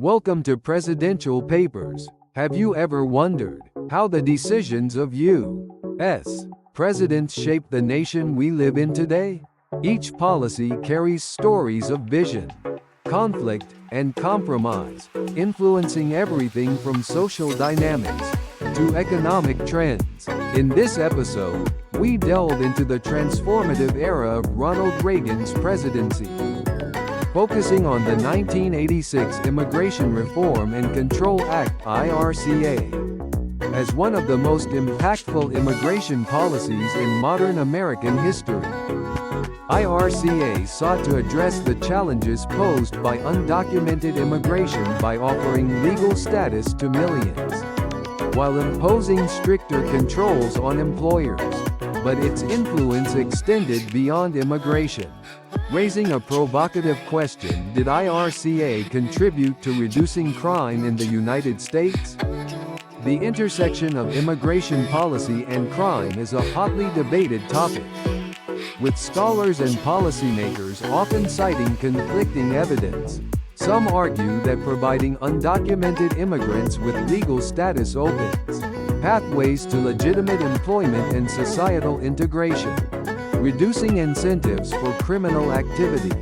Welcome to Presidential Papers. Have you ever wondered how the decisions of U.S. presidents shape the nation we live in today? Each policy carries stories of vision, conflict, and compromise, influencing everything from social dynamics to economic trends. In this episode, we delve into the transformative era of Ronald Reagan's presidency, focusing on the 1986 Immigration Reform and Control Act (IRCA) as one of the most impactful immigration policies in modern American history. IRCA sought to address the challenges posed by undocumented immigration by offering legal status to millions, while imposing stricter controls on employers. But its influence extended beyond immigration, raising a provocative question: did IRCA contribute to reducing crime in the United States? The intersection of immigration policy and crime is a hotly debated topic, with scholars and policymakers often citing conflicting evidence. Some argue that providing undocumented immigrants with legal status opens pathways to legitimate employment and societal integration, reducing incentives for criminal activity.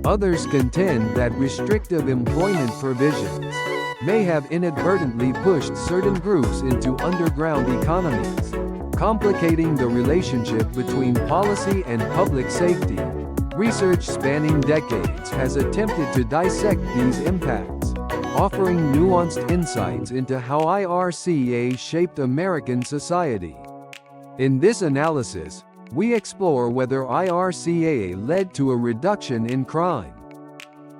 Others contend that restrictive employment provisions may have inadvertently pushed certain groups into underground economies, complicating the relationship between policy and public safety. Research spanning decades has attempted to dissect these impacts, offering nuanced insights into how IRCA shaped American society. In this analysis, we explore whether IRCA led to a reduction in crime.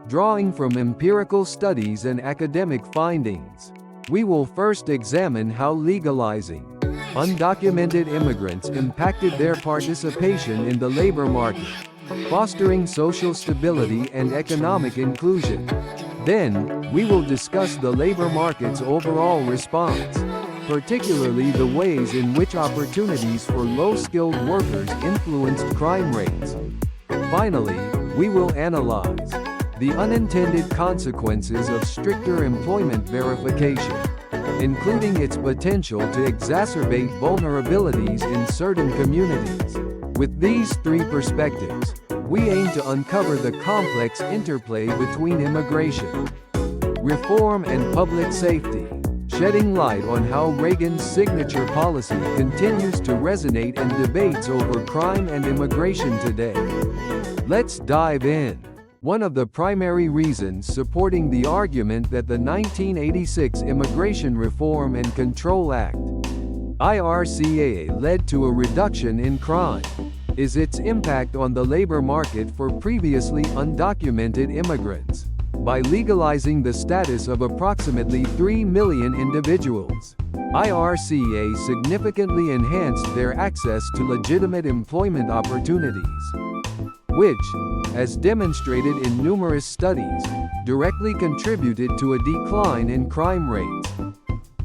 Drawing from empirical studies and academic findings, we will first examine how legalizing undocumented immigrants impacted their participation in the labor market, fostering social stability and economic inclusion. Then, we will discuss the labor market's overall response, particularly the ways in which opportunities for low-skilled workers influenced crime rates. Finally, we will analyze the unintended consequences of stricter employment verification, including its potential to exacerbate vulnerabilities in certain communities. With these three perspectives, we aim to uncover the complex interplay between immigration, reform, and public safety, shedding light on how Reagan's signature policy continues to resonate in debates over crime and immigration today. Let's dive in. One of the primary reasons supporting the argument that the 1986 Immigration Reform and Control Act (IRCA) led to a reduction in crime is its impact on the labor market for previously undocumented immigrants. By legalizing the status of approximately 3 million individuals, IRCA significantly enhanced their access to legitimate employment opportunities, which, as demonstrated in numerous studies, directly contributed to a decline in crime rates.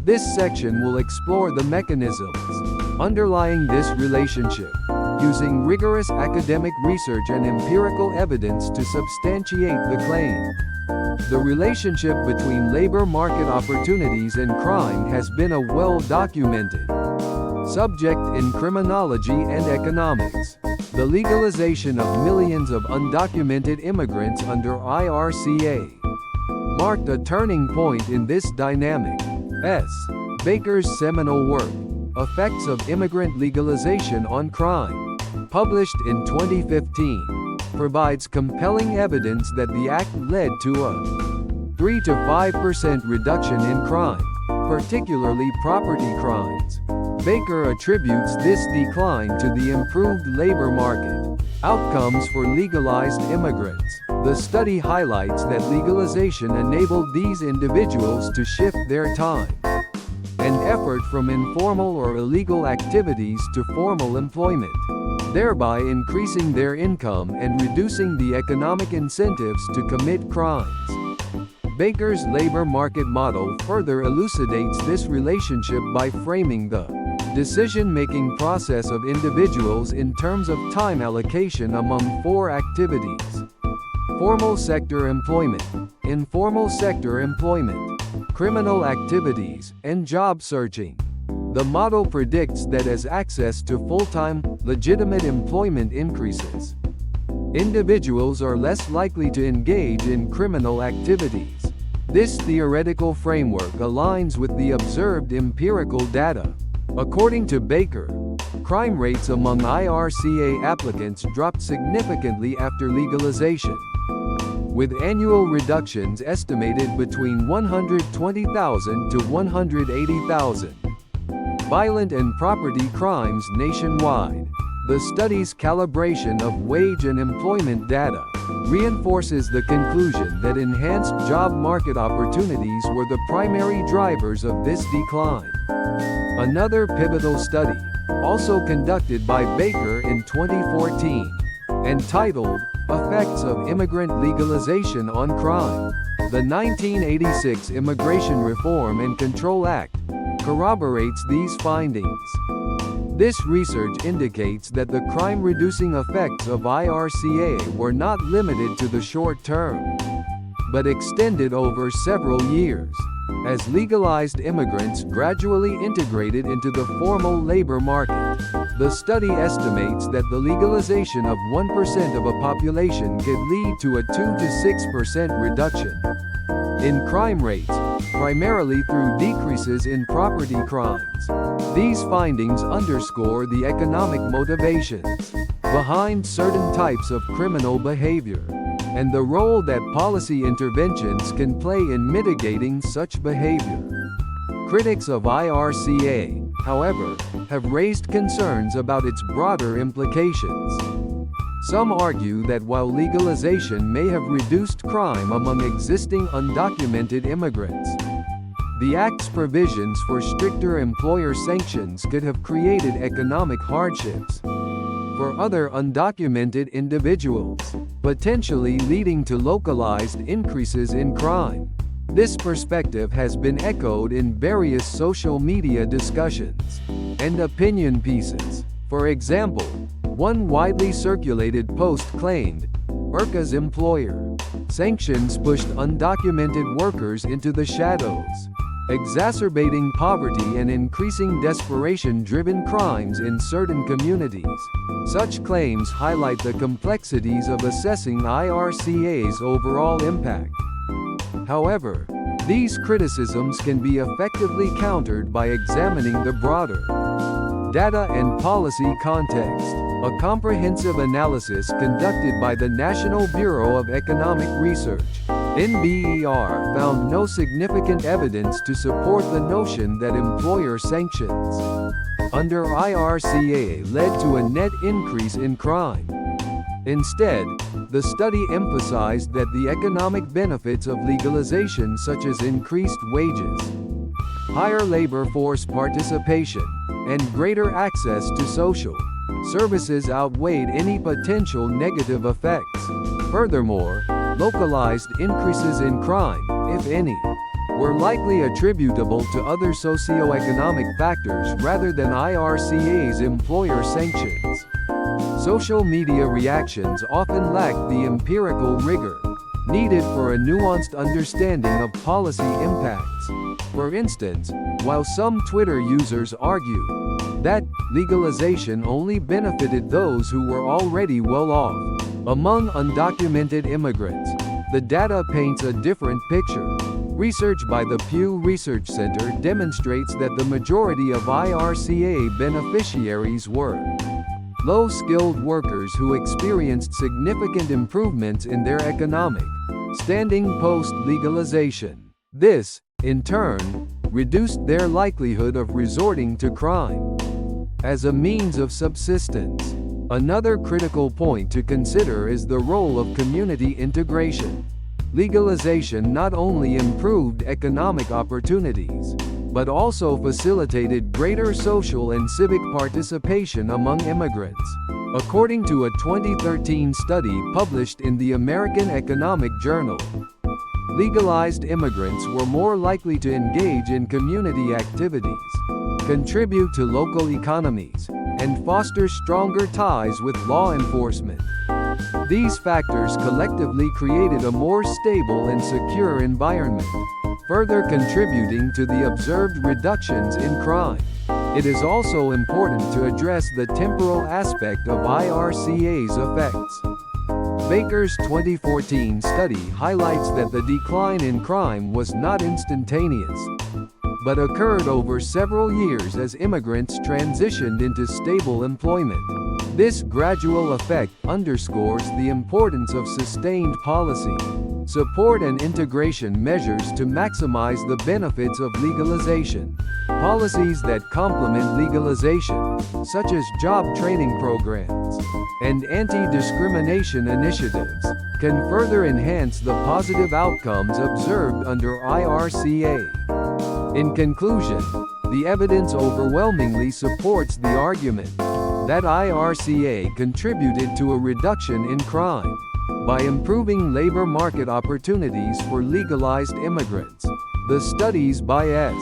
This section will explore the mechanisms underlying this relationship, using rigorous academic research and empirical evidence to substantiate the claim. The relationship between labor market opportunities and crime has been a well-documented subject in criminology and economics. The legalization of millions of undocumented immigrants under IRCA marked a turning point in this dynamic. Baker's seminal work, Effects of Immigrant Legalization on Crime, published in 2015, provides compelling evidence that the act led to a 3 to 5% reduction in crime, particularly property crimes. Baker attributes this decline to the improved labor market outcomes for legalized immigrants. The study highlights that legalization enabled these individuals to shift their time and effort from informal or illegal activities to formal employment, thereby increasing their income and reducing the economic incentives to commit crimes. Baker's labor market model further elucidates this relationship by framing the decision-making process of individuals in terms of time allocation among 4 activities: formal sector employment, informal sector employment, criminal activities, and job searching. The model predicts that as access to full-time, legitimate employment increases, individuals are less likely to engage in criminal activities. This theoretical framework aligns with the observed empirical data. According to Baker, crime rates among IRCA applicants dropped significantly after legalization, with annual reductions estimated between 120,000 to 180,000. Violent and property crimes nationwide. The study's calibration of wage and employment data reinforces the conclusion that enhanced job market opportunities were the primary drivers of this decline. Another pivotal study, also conducted by Baker in 2014, entitled Effects of Immigrant Legalization on Crime, the 1986 Immigration Reform and Control Act, corroborates these findings. This research indicates that the crime-reducing effects of IRCA were not limited to the short term, but extended over several years, as legalized immigrants gradually integrated into the formal labor market. The study estimates that the legalization of 1% of a population could lead to a 2 to 6% reduction in crime rates, primarily through decreases in property crimes. These findings underscore the economic motivations behind certain types of criminal behavior, and the role that policy interventions can play in mitigating such behavior. Critics of IRCA, however, have raised concerns about its broader implications. Some argue that while legalization may have reduced crime among existing undocumented immigrants, the Act's provisions for stricter employer sanctions could have created economic hardships for other undocumented individuals, potentially leading to localized increases in crime. This perspective has been echoed in various social media discussions and opinion pieces. For example, one widely circulated post claimed, IRCA's employer sanctions pushed undocumented workers into the shadows, exacerbating poverty and increasing desperation-driven crimes in certain communities. Such claims highlight the complexities of assessing IRCA's overall impact. However, these criticisms can be effectively countered by examining the broader data and policy context. A comprehensive analysis conducted by the National Bureau of Economic Research, NBER, found no significant evidence to support the notion that employer sanctions under IRCA led to a net increase in crime. Instead, the study emphasized that the economic benefits of legalization, such as increased wages, higher labor force participation, and greater access to social services outweighed any potential negative effects. Furthermore, localized increases in crime, if any, were likely attributable to other socioeconomic factors rather than IRCA's employer sanctions. Social media reactions often lack the empirical rigor needed for a nuanced understanding of policy impacts. For instance, while some Twitter users argue that legalization only benefited those who were already well off among undocumented immigrants, the data paints a different picture. Research by the Pew Research Center demonstrates that the majority of IRCA beneficiaries were low-skilled workers who experienced significant improvements in their economic standing post-legalization. This, in turn, reduced their likelihood of resorting to crime as a means of subsistence. Another critical point to consider is the role of community integration. Legalization not only improved economic opportunities, but also facilitated greater social and civic participation among immigrants. According to a 2013 study published in the American Economic Journal, legalized immigrants were more likely to engage in community activities, contribute to local economies, and foster stronger ties with law enforcement. These factors collectively created a more stable and secure environment, further contributing to the observed reductions in crime. It is also important to address the temporal aspect of IRCA's effects. Baker's 2014 study highlights that the decline in crime was not instantaneous, but occurred over several years as immigrants transitioned into stable employment. This gradual effect underscores the importance of sustained policy, support and integration measures to maximize the benefits of legalization. Policies that complement legalization, such as job training programs and anti-discrimination initiatives, can further enhance the positive outcomes observed under IRCA. In conclusion, the evidence overwhelmingly supports the argument that IRCA contributed to a reduction in crime by improving labor market opportunities for legalized immigrants. The studies by S.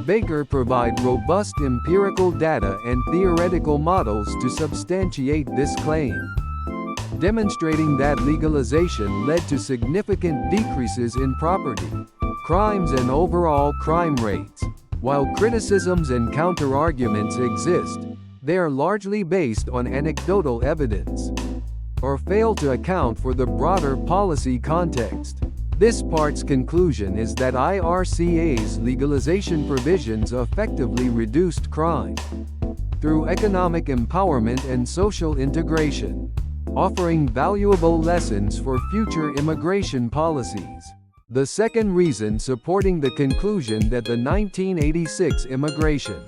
Baker provide robust empirical data and theoretical models to substantiate this claim, demonstrating that legalization led to significant decreases in property, crimes and overall crime rates. While criticisms and counter-arguments exist, they are largely based on anecdotal evidence, or fail to account for the broader policy context. This part's conclusion is that IRCA's legalization provisions effectively reduced crime through economic empowerment and social integration, offering valuable lessons for future immigration policies. The second reason supporting the conclusion that the 1986 Immigration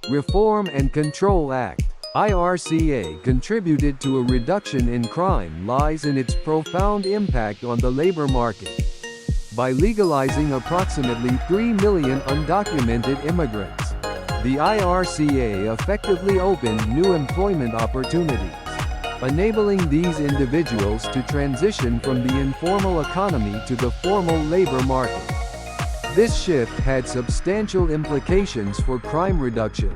Reform and Control Act (IRCA) contributed to a reduction in crime lies in its profound impact on the labor market. By legalizing approximately 3 million undocumented immigrants, the IRCA effectively opened new employment opportunities, enabling these individuals to transition from the informal economy to the formal labor market. This shift had substantial implications for crime reduction,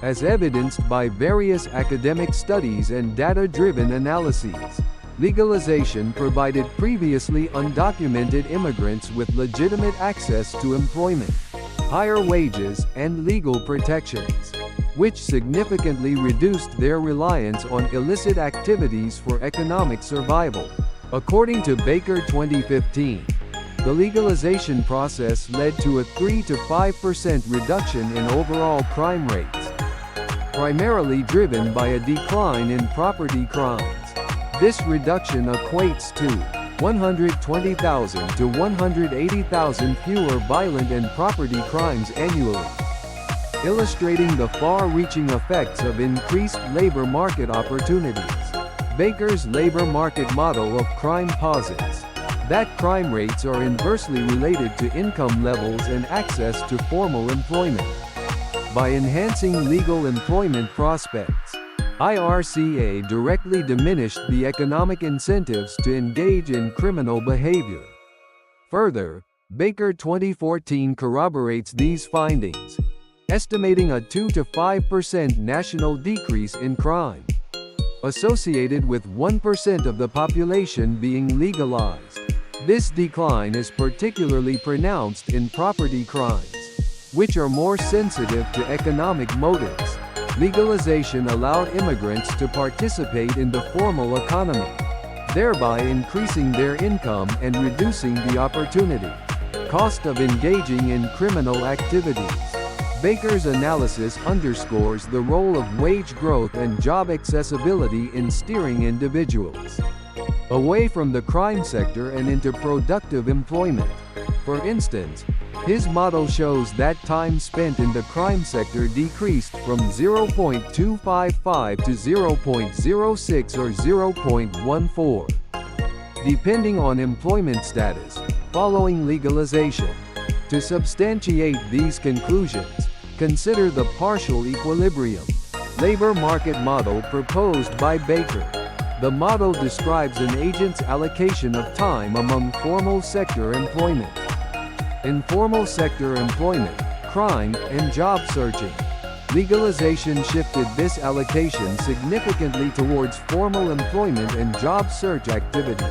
as evidenced by various academic studies and data-driven analyses. Legalization provided previously undocumented immigrants with legitimate access to employment, higher wages, and legal protections, which significantly reduced their reliance on illicit activities for economic survival. According to Baker 2015, the legalization process led to a 3 to 5% reduction in overall crime rates, primarily driven by a decline in property crimes. This reduction equates to 120,000 to 180,000 fewer violent and property crimes annually, illustrating the far-reaching effects of increased labor market opportunities. Baker's labor market model of crime posits that crime rates are inversely related to income levels and access to formal employment. By enhancing legal employment prospects, IRCA directly diminished the economic incentives to engage in criminal behavior. Further, Baker 2014 corroborates these findings, estimating a 2 to 5% national decrease in crime, associated with 1% of the population being legalized. This decline is particularly pronounced in property crimes, which are more sensitive to economic motives. Legalization allowed immigrants to participate in the formal economy, thereby increasing their income and reducing the opportunity cost of engaging in criminal activities. Baker's analysis underscores the role of wage growth and job accessibility in steering individuals away from the crime sector and into productive employment. For instance, his model shows that time spent in the crime sector decreased from 0.255 to 0.06 or 0.14, depending on employment status, following legalization. To substantiate these conclusions, consider the partial equilibrium labor market model proposed by Baker. The model describes an agent's allocation of time among formal sector employment, informal sector employment, crime, and job searching. legalization shifted this allocation significantly towards formal employment and job search activities.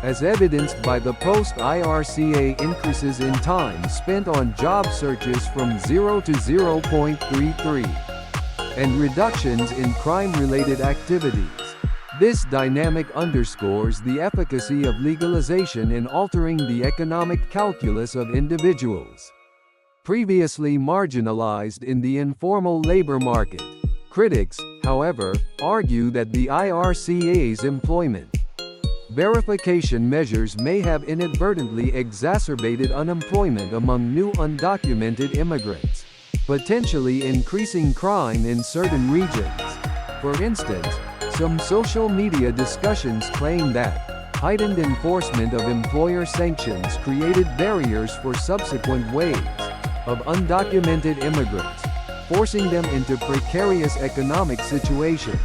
As evidenced by the post-IRCA increases in time spent on job searches from 0 to 0.33, and reductions in crime-related activities. This dynamic underscores the efficacy of legalization in altering the economic calculus of individuals previously marginalized in the informal labor market. Critics, however, argue that the IRCA's employment verification measures may have inadvertently exacerbated unemployment among new undocumented immigrants, potentially increasing crime in certain regions. For instance, some social media discussions claim that heightened enforcement of employer sanctions created barriers for subsequent waves of undocumented immigrants, forcing them into precarious economic situations.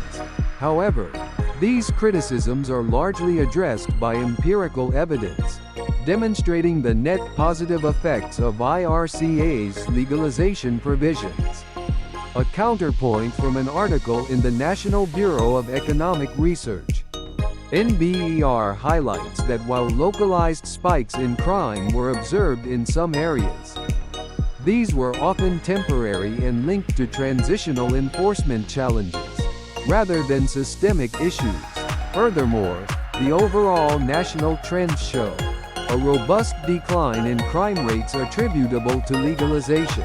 However, these criticisms are largely addressed by empirical evidence, demonstrating the net positive effects of IRCA's legalization provisions. A counterpoint from an article in the National Bureau of Economic Research, NBER, highlights that while localized spikes in crime were observed in some areas, these were often temporary and linked to transitional enforcement challenges, rather than systemic issues. Furthermore, the overall national trends show a robust decline in crime rates attributable to legalization.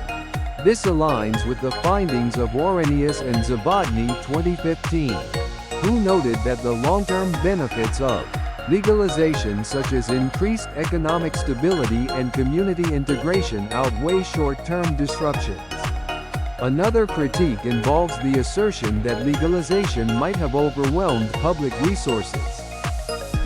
This aligns with the findings of Orenius and Zabotny 2015, who noted that the long-term benefits of legalization, such as increased economic stability and community integration, outweigh short-term disruptions. Another critique involves the assertion that legalization might have overwhelmed public resources,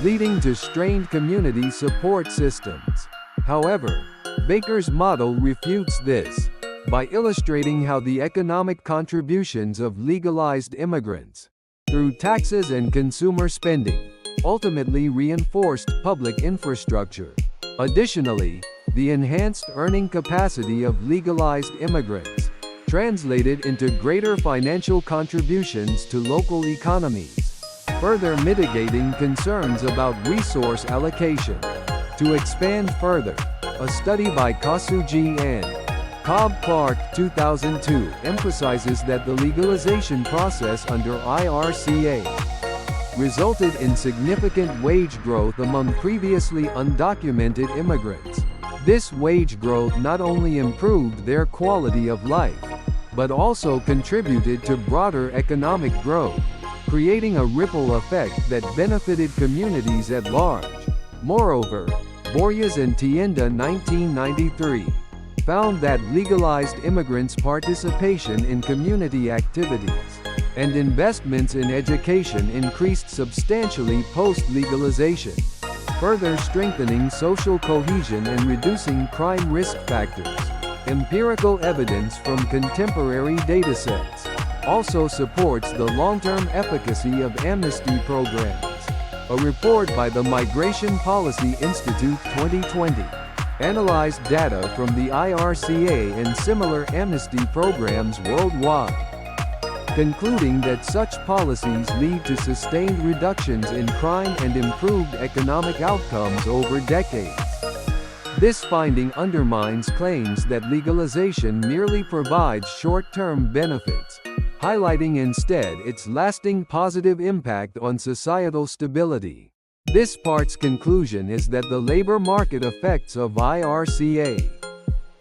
leading to strained community support systems. However, Baker's model refutes this by illustrating how the economic contributions of legalized immigrants, through taxes and consumer spending, ultimately reinforced public infrastructure. Additionally, the enhanced earning capacity of legalized immigrants translated into greater financial contributions to local economies, further mitigating concerns about resource allocation. To expand further, a study by Kasuji and Cobb-Clark 2002 emphasizes that the legalization process under IRCA resulted in significant wage growth among previously undocumented immigrants. This wage growth not only improved their quality of life, but also contributed to broader economic growth, creating a ripple effect that benefited communities at large. Moreover, Borges and Tienda 1993 found that legalized immigrants' participation in community activities and investments in education increased substantially post-legalization, further strengthening social cohesion and reducing crime risk factors. Empirical evidence from contemporary datasets also supports the long-term efficacy of amnesty programs. A report by the Migration Policy Institute 2020 analyzed data from the IRCA and similar amnesty programs worldwide, concluding that such policies lead to sustained reductions in crime and improved economic outcomes over decades. This finding undermines claims that legalization merely provides short-term benefits, highlighting instead its lasting positive impact on societal stability. This part's conclusion is that the labor market effects of IRCA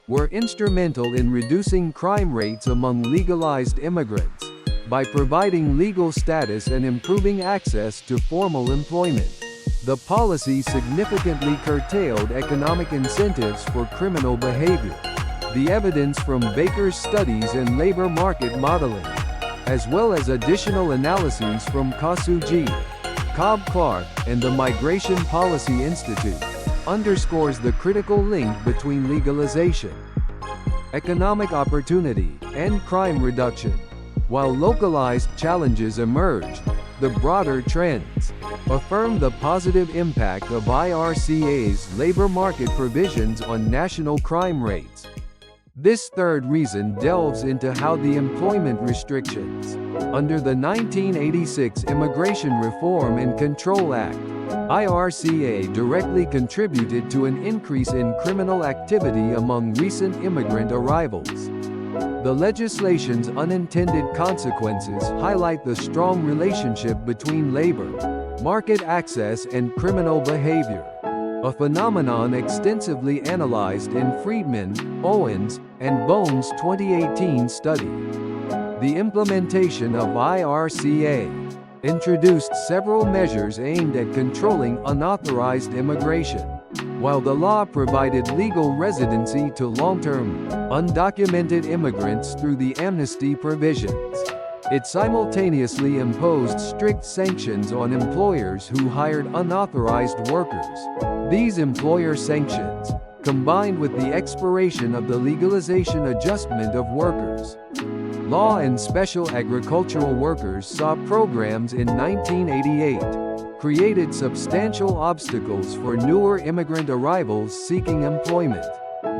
were instrumental in reducing crime rates among legalized immigrants by providing legal status and improving access to formal employment. The policy significantly curtailed economic incentives for criminal behavior. The evidence from Baker's studies and labor market modeling, as well as additional analyses from Kasuji, Cobb-Clark, and the Migration Policy Institute, underscores the critical link between legalization, economic opportunity, and crime reduction. While localized challenges emerged, the broader trends affirm the positive impact of IRCA's labor market provisions on national crime rates. This third reason delves into how the employment restrictions under the 1986 Immigration Reform and Control Act (IRCA) directly contributed to an increase in criminal activity among recent immigrant arrivals. The legislation's unintended consequences highlight the strong relationship between labor, market access and criminal behavior, a phenomenon extensively analyzed in Friedman, Owens, and Bohm's 2018 study. The implementation of IRCA introduced several measures aimed at controlling unauthorized immigration, while the law provided legal residency to long-term, undocumented immigrants through the amnesty provisions. It simultaneously imposed strict sanctions on employers who hired unauthorized workers. These employer sanctions, combined with the expiration of the Legalization Adjustment of Workers Law and Special Agricultural Workers SAW programs in 1988, created substantial obstacles for newer immigrant arrivals seeking employment.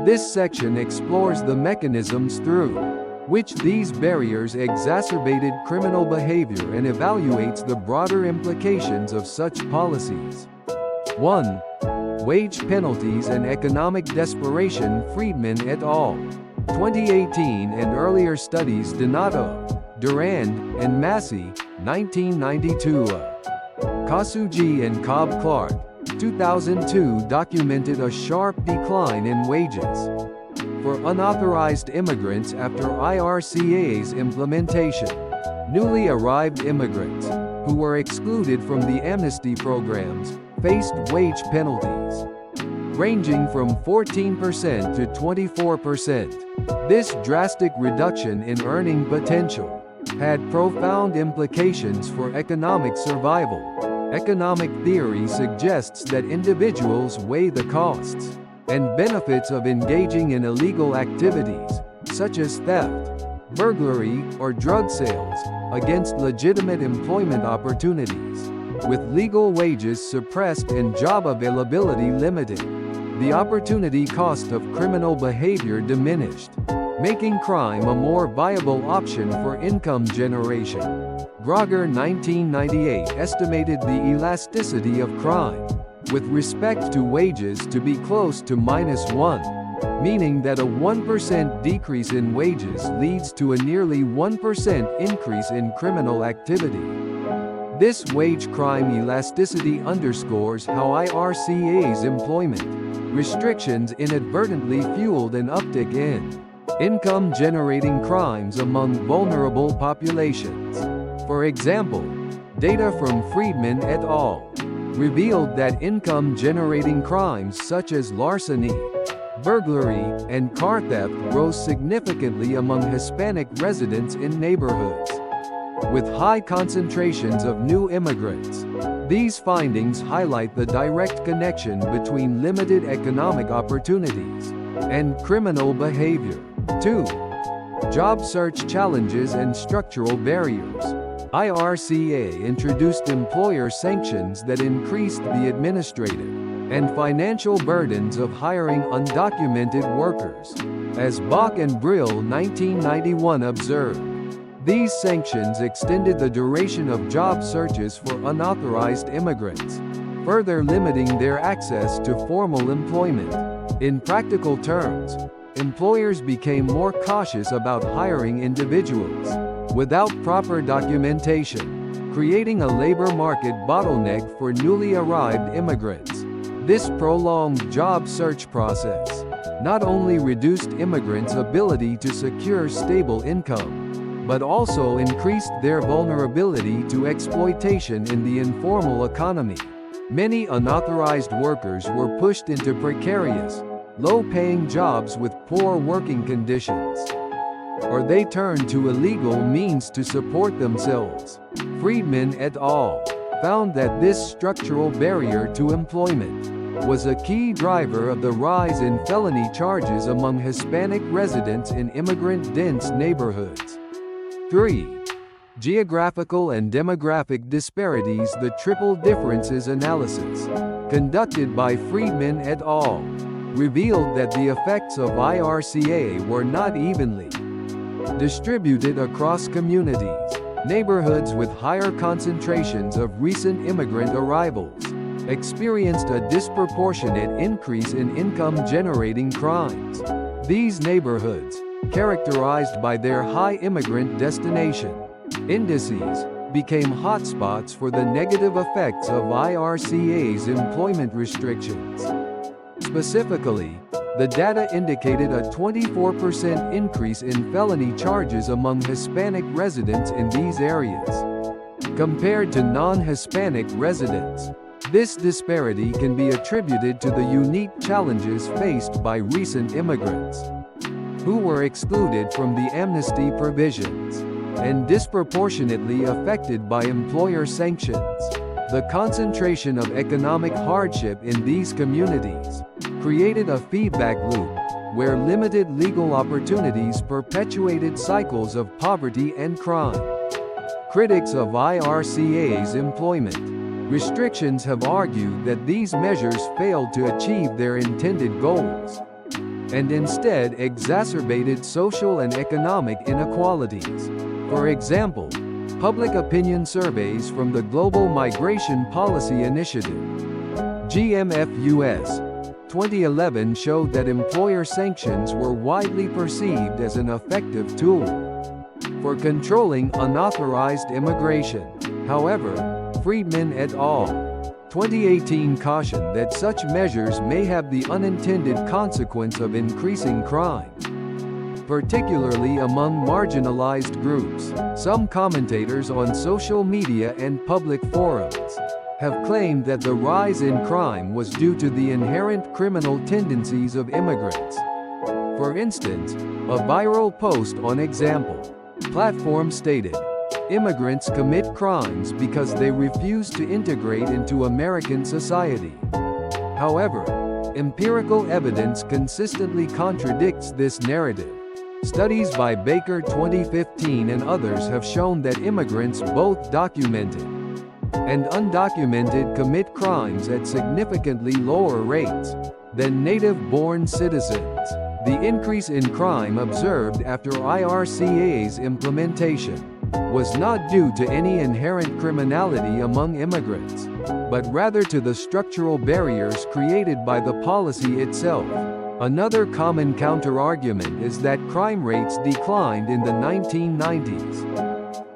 This section explores the mechanisms through which these barriers exacerbated criminal behavior and evaluates the broader implications of such policies. 1. Wage penalties and economic desperation. Friedman et al. 2018 and earlier studies. Donato, Durand, and Massey, 1992. Kasuji and Cobb-Clark, 2002 documented a sharp decline in wages for unauthorized immigrants after IRCA's implementation. Newly arrived immigrants, who were excluded from the amnesty programs, faced wage penalties ranging from 14% to 24%. This drastic reduction in earning potential had profound implications for economic survival. Economic theory suggests that individuals weigh the costs and benefits of engaging in illegal activities, such as theft, burglary, or drug sales, against legitimate employment opportunities. With legal wages suppressed and job availability limited, the opportunity cost of criminal behavior diminished, making crime a more viable option for income generation. Grogger 1998 estimated the elasticity of crime with respect to wages to be close to -1, meaning that a 1% decrease in wages leads to a nearly 1% increase in criminal activity. This wage crime elasticity underscores how IRCA's employment restrictions inadvertently fueled an uptick in income-generating crimes among vulnerable populations. For example, data from Friedman et al. Revealed that income-generating crimes such as larceny, burglary, and car theft rose significantly among Hispanic residents in neighborhoods with high concentrations of new immigrants. These findings highlight the direct connection between limited economic opportunities and criminal behavior. 2. Job search challenges and structural barriers. IRCA introduced employer sanctions that increased the administrative and financial burdens of hiring undocumented workers. As Bach and Brill 1991 observed, these sanctions extended the duration of job searches for unauthorized immigrants, further limiting their access to formal employment. In practical terms, employers became more cautious about hiring individuals without proper documentation, creating a labor market bottleneck for newly arrived immigrants. This prolonged job search process not only reduced immigrants' ability to secure stable income, but also increased their vulnerability to exploitation in the informal economy. Many unauthorized workers were pushed into precarious, low-paying jobs with poor working conditions, or they turned to illegal means to support themselves. Friedman et al. Found that this structural barrier to employment was a key driver of the rise in felony charges among Hispanic residents in immigrant-dense neighborhoods. 3. Geographical and demographic disparities. The Triple Differences Analysis, conducted by Friedman et al., revealed that the effects of IRCA were not evenly distributed across communities. Neighborhoods with higher concentrations of recent immigrant arrivals experienced a disproportionate increase in income-generating crimes. These neighborhoods, characterized by their high immigrant destination indices, became hotspots for the negative effects of IRCA's employment restrictions. Specifically, the data indicated a 24% increase in felony charges among Hispanic residents in these areas, compared to non-Hispanic residents. This disparity can be attributed to the unique challenges faced by recent immigrants, who were excluded from the amnesty provisions and disproportionately affected by employer sanctions. The concentration of economic hardship in these communities created a feedback loop where limited legal opportunities perpetuated cycles of poverty and crime. Critics of IRCA's employment restrictions have argued that these measures failed to achieve their intended goals and instead exacerbated social and economic inequalities. For example, public opinion surveys from the Global Migration Policy Initiative (GMFUS) 2011 showed that employer sanctions were widely perceived as an effective tool for controlling unauthorized immigration. However, Friedman et al. 2018 cautioned that such measures may have the unintended consequence of increasing crime, particularly among marginalized groups. Some commentators on social media and public forums have claimed that the rise in crime was due to the inherent criminal tendencies of immigrants. For instance, a viral post on Example platform stated, "Immigrants commit crimes because they refuse to integrate into American society." However, empirical evidence consistently contradicts this narrative. Studies by Baker 2015 and others have shown that immigrants, both documented and undocumented, commit crimes at significantly lower rates than native-born citizens. The increase in crime observed after IRCA's implementation was not due to any inherent criminality among immigrants, but rather to the structural barriers created by the policy itself. Another common counterargument is that crime rates declined in the 1990s,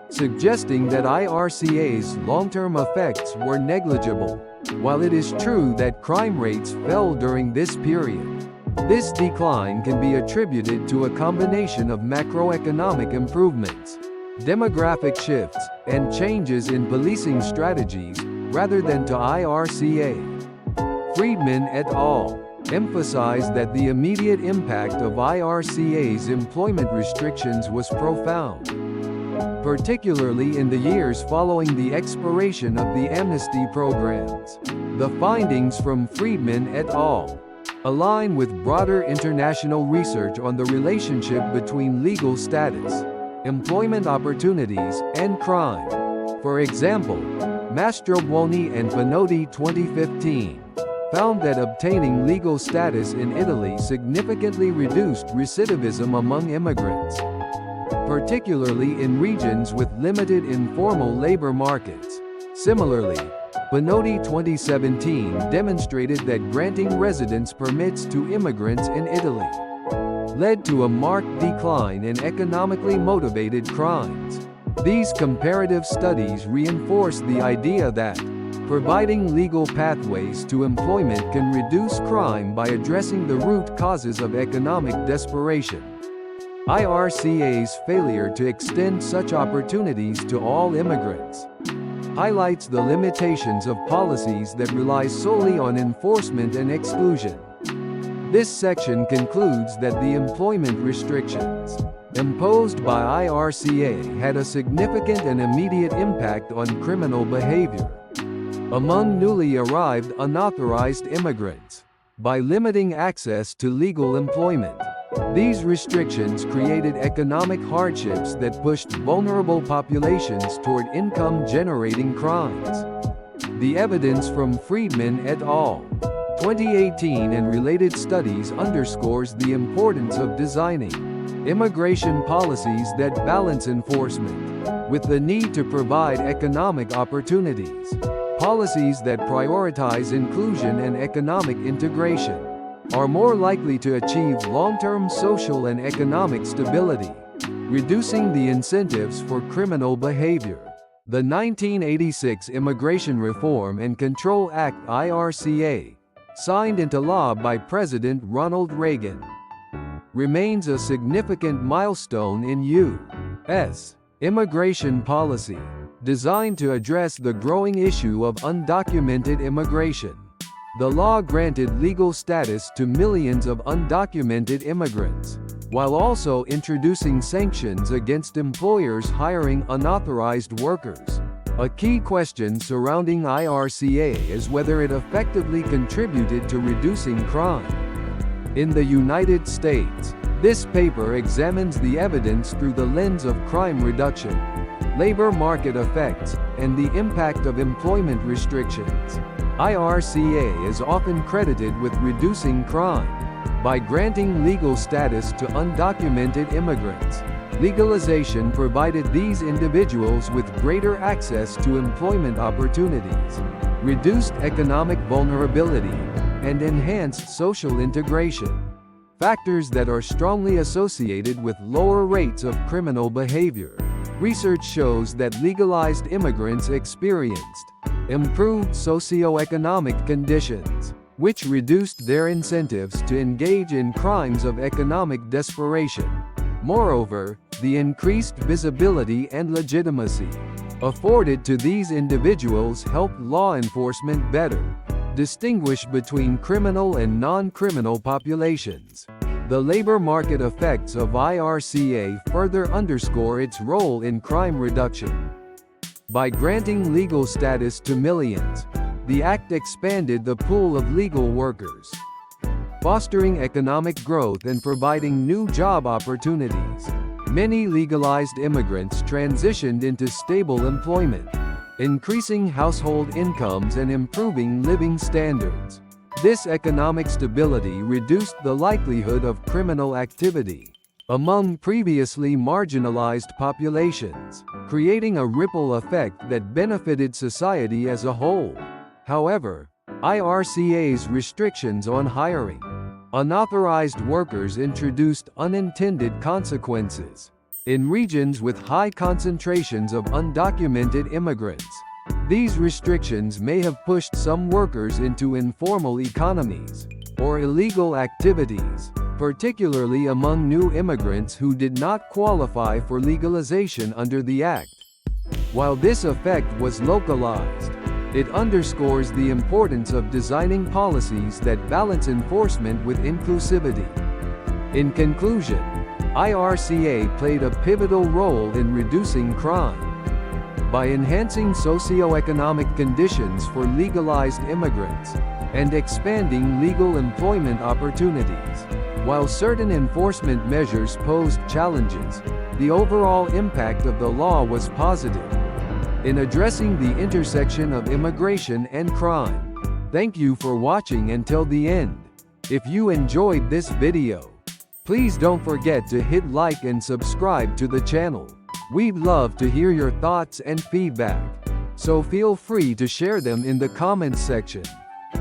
suggesting that IRCA's long-term effects were negligible. While it is true that crime rates fell during this period, this decline can be attributed to a combination of macroeconomic improvements, demographic shifts, and changes in policing strategies, rather than to IRCA. Friedman et al. Emphasized that the immediate impact of IRCA's employment restrictions was profound, particularly in the years following the expiration of the amnesty programs. The findings from Friedman et al. Align with broader international research on the relationship between legal status, employment opportunities, and crime. For example, Mastrobuoni and Pinotti 2015 found that obtaining legal status in Italy significantly reduced recidivism among immigrants, particularly in regions with limited informal labor markets. Similarly, Pinotti 2017 demonstrated that granting residence permits to immigrants in Italy led to a marked decline in economically motivated crimes. These comparative studies reinforce the idea that providing legal pathways to employment can reduce crime by addressing the root causes of economic desperation. IRCA's failure to extend such opportunities to all immigrants highlights the limitations of policies that rely solely on enforcement and exclusion. This section concludes that the employment restrictions imposed by IRCA had a significant and immediate impact on criminal behavior among newly arrived unauthorized immigrants. By limiting access to legal employment, these restrictions created economic hardships that pushed vulnerable populations toward income-generating crimes. The evidence from Friedman et al. 2018 and related studies underscores the importance of designing immigration policies that balance enforcement with the need to provide economic opportunities. Policies that prioritize inclusion and economic integration are more likely to achieve long-term social and economic stability, reducing the incentives for criminal behavior. The 1986 Immigration Reform and Control Act (IRCA), signed into law by President Ronald Reagan, remains a significant milestone in U.S. immigration policy, designed to address the growing issue of undocumented immigration. The law granted legal status to millions of undocumented immigrants, while also introducing sanctions against employers hiring unauthorized workers. A key question surrounding IRCA is whether it effectively contributed to reducing crime. In the United States, this paper examines the evidence through the lens of crime reduction, labor market effects, and the impact of employment restrictions. IRCA is often credited with reducing crime by granting legal status to undocumented immigrants. Legalization provided these individuals with greater access to employment opportunities, reduced economic vulnerability, and enhanced social integration, factors that are strongly associated with lower rates of criminal behavior. Research shows that legalized immigrants experienced improved socioeconomic conditions, which reduced their incentives to engage in crimes of economic desperation. Moreover, the increased visibility and legitimacy afforded to these individuals helped law enforcement better distinguish between criminal and non-criminal populations. The labor market effects of IRCA further underscore its role in crime reduction. By granting legal status to millions, the act expanded the pool of legal workers, fostering economic growth and providing new job opportunities. Many legalized immigrants transitioned into stable employment, increasing household incomes and improving living standards. This economic stability reduced the likelihood of criminal activity among previously marginalized populations, creating a ripple effect that benefited society as a whole. However, IRCA's restrictions on hiring unauthorized workers introduced unintended consequences. In regions with high concentrations of undocumented immigrants, these restrictions may have pushed some workers into informal economies or illegal activities, particularly among new immigrants who did not qualify for legalization under the Act. While this effect was localized, it underscores the importance of designing policies that balance enforcement with inclusivity. In conclusion, IRCA played a pivotal role in reducing crime. By enhancing socioeconomic conditions for legalized immigrants and expanding legal employment opportunities. While certain enforcement measures posed challenges, the overall impact of the law was positive in addressing the intersection of immigration and crime. Thank you for watching until the end. If you enjoyed this video, please don't forget to hit like and subscribe to the channel. We'd love to hear your thoughts and feedback, so feel free to share them in the comments section.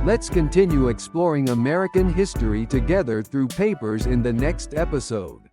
Let's continue exploring American history together through papers in the next episode.